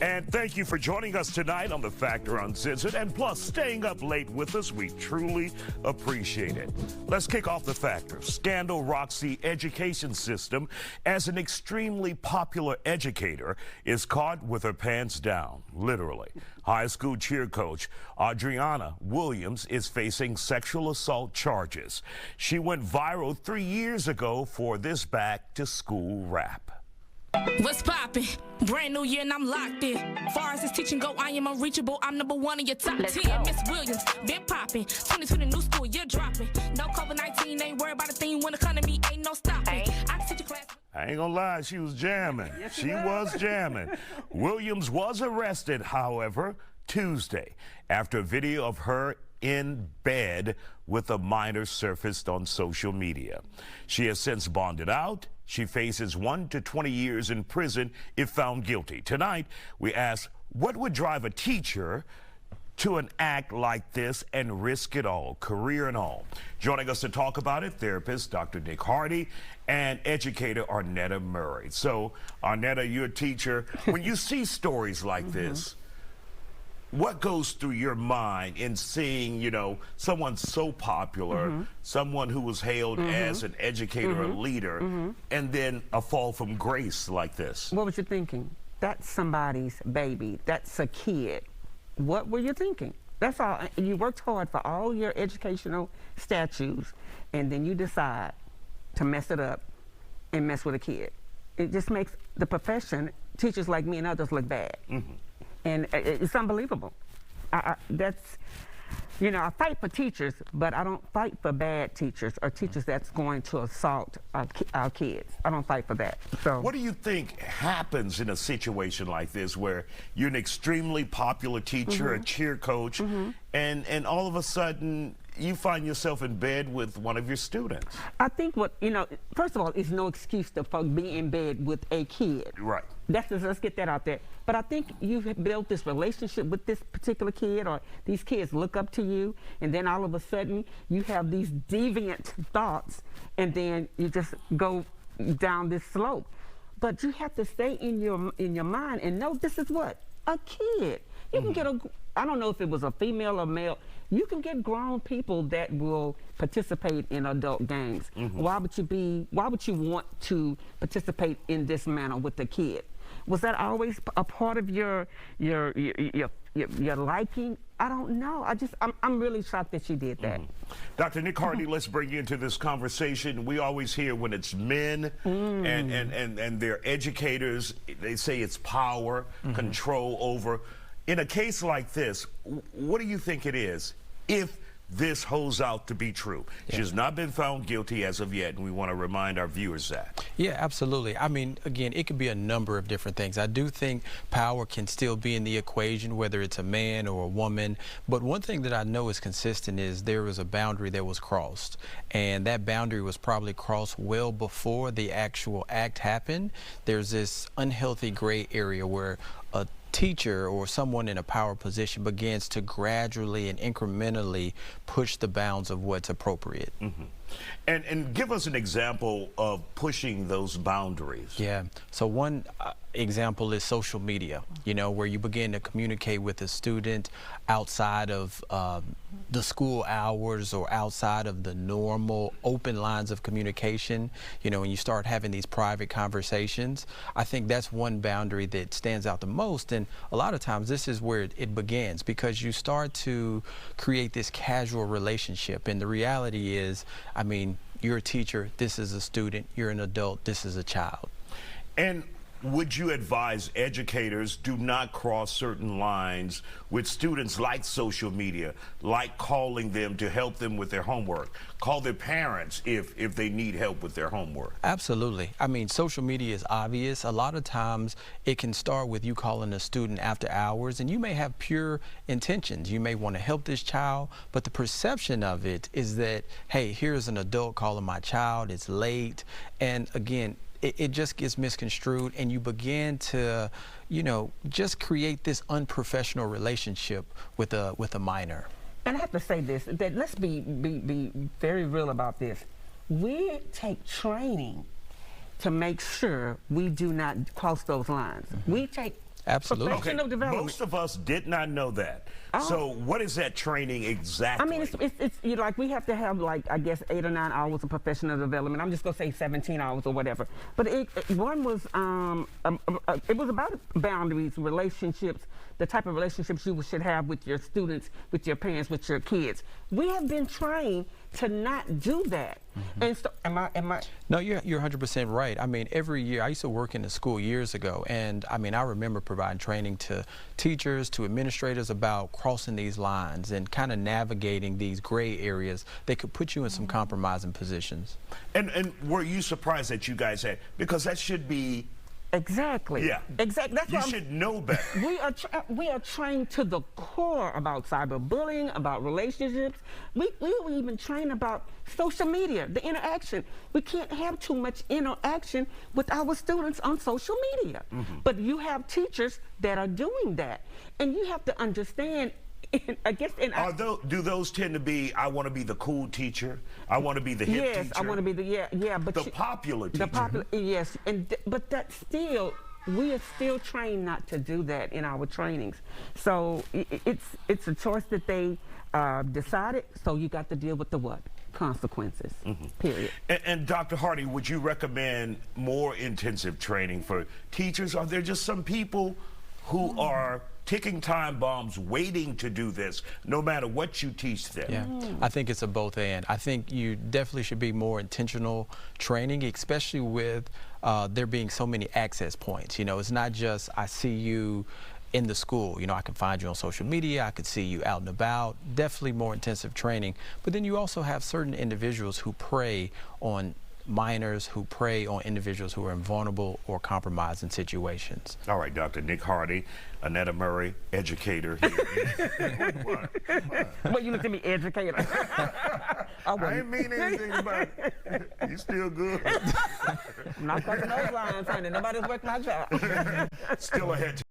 And thank you for joining us tonight on The Factor Uncensored, and plus staying up late with us. We truly appreciate it. Let's kick off The Factor. Scandal rocks the education system as an extremely popular educator is caught with her pants down, literally. High school cheer coach Adriana Williams is facing sexual assault charges. She went viral 3 years ago for this back-to-school rap. What's poppin'? Brand new year and I'm locked in. Far as this teaching go, I am unreachable. I'm #1 in your top 10. Miss Williams, been poppin'. 2020 new school year dropping. No COVID-19, ain't worried about a thing when it come to me, ain't no stopping. I can teach a class. I ain't gonna lie, she was jamming. She was jamming. Williams was arrested, however, Tuesday after a video of her in bed with a minor surfaced on social media. She has since bonded out. She faces 1 to 20 years in prison if found guilty. Tonight, we ask what would drive a teacher to an act like this and risk it all, career and all. Joining us to talk about it, therapist Dr. Nick Hardy and educator Arnetta Murray. So, Arnetta, you're a teacher. When you see stories like this, what goes through your mind in seeing, you know, someone so popular, someone who was hailed as an educator, a leader, and then a fall from grace like this? What was you thinking? That's somebody's baby. That's a kid. What were you thinking? That's all. You worked hard for all your educational statutes, and then you decide to mess it up and mess with a kid. It just makes the profession, teachers like me and others, look bad. And it's unbelievable. That's, you know, I fight for teachers, but I don't fight for bad teachers or teachers that's going to assault our kids. I don't fight for that. So, what do you think happens in a situation like this where you're an extremely popular teacher, a cheer coach, and all of a sudden you find yourself in bed with one of your students? I think what, you know, first of all, it's no excuse for being in bed with a kid. Right. Let's get that out there. But I think you've built this relationship with this particular kid, or these kids look up to you, and then all of a sudden you have these deviant thoughts, and then you just go down this slope. But you have to stay in your mind and know this is what? A kid. You can get I don't know if it was a female or male, you can get grown people that will participate in adult games. Why would you want to participate in this manner with the kid? Was that always a part of your liking? I don't know. I'm really shocked that she did that. Dr. Nick Hardy, let's bring you into this conversation. We always hear when it's men and they're educators, they say it's power, control over. In a case like this, what do you think it is if this holds out to be true? She has not been found guilty as of yet, and we want to remind our viewers that. Yeah, absolutely. I mean, again, it could be a number of different things. I do think power can still be in the equation, whether it's a man or a woman. But one thing that I know is consistent is there was a boundary that was crossed, and that boundary was probably crossed well before the actual act happened. There's this unhealthy gray area where a teacher or someone in a power position begins to gradually and incrementally push the bounds of what's appropriate. And give us an example of pushing those boundaries. Yeah, so one example is social media, you know, where you begin to communicate with a student outside of the school hours or outside of the normal open lines of communication, you know, when you start having these private conversations. I think that's one boundary that stands out the most, and a lot of times this is where it begins, because you start to create this casual relationship, and the reality is, I mean, you're a teacher, this is a student, you're an adult, this is a child. And would you advise educators do not cross certain lines with students, like social media, like calling them to help them with their homework? Call their parents if they need help with their homework. Absolutely. I mean, social media is obvious. A lot of times it can start with you calling a student after hours, and you may have pure intentions. You may want to help this child, but the perception of it is that, hey, here's an adult calling my child, it's late, and again, it just gets misconstrued, and you begin to, you know, just create this unprofessional relationship with a minor. And I have to say this, that let's be very real about this. We take training to make sure we do not cross those lines. We take Absolutely. Professional development. Most of us did not know that. So what is that training exactly? I mean, it's you know, like we have to have like, I guess 8 or 9 hours of professional development. I'm just gonna say 17 hours or whatever. But one was it was about boundaries, relationships, the type of relationships you should have with your students, with your parents, with your kids. We have been trained to not do that. And so, am I? No, you're 100% right. I mean, every year, I used to work in the school years ago, and I mean, I remember providing training to teachers, to administrators about crossing these lines and kind of navigating these gray areas that could put you in some compromising positions. And were you surprised that you guys had, because that should be... Exactly. Yeah. Exactly. That's You should know better. We are trained to the core about cyberbullying, about relationships. We were even trained about social media, the interaction. We can't have too much interaction with our students on social media. But you have teachers that are doing that, and you have to understand. I guess do those tend to be, I want to be the cool teacher, I want to be the hip teacher? Yes, I want to be but the popular teacher. The popular, yes, but that still, we are still trained not to do that in our trainings. So it's a choice that they decided. So you got to deal with the what? Consequences. Period. And Dr. Hardy, would you recommend more intensive training for teachers? Are there just some people who are ticking time bombs waiting to do this no matter what you teach them? Yeah, I think it's a both and. I think you definitely should be more intentional training, especially with there being so many access points. You know, it's not just I see you in the school. You know, I can find you on social media, I could see you out and about. Definitely more intensive training. But then you also have certain individuals who prey on minors, who prey on individuals who are in vulnerable or compromising situations. All right, Dr. Nick Hardy, Annetta Murray, educator here. What? Well, you look at me, educator. I ain't mean anything about it. You still good. I'm not cutting those lines, honey. Nobody's working my job. Still ahead.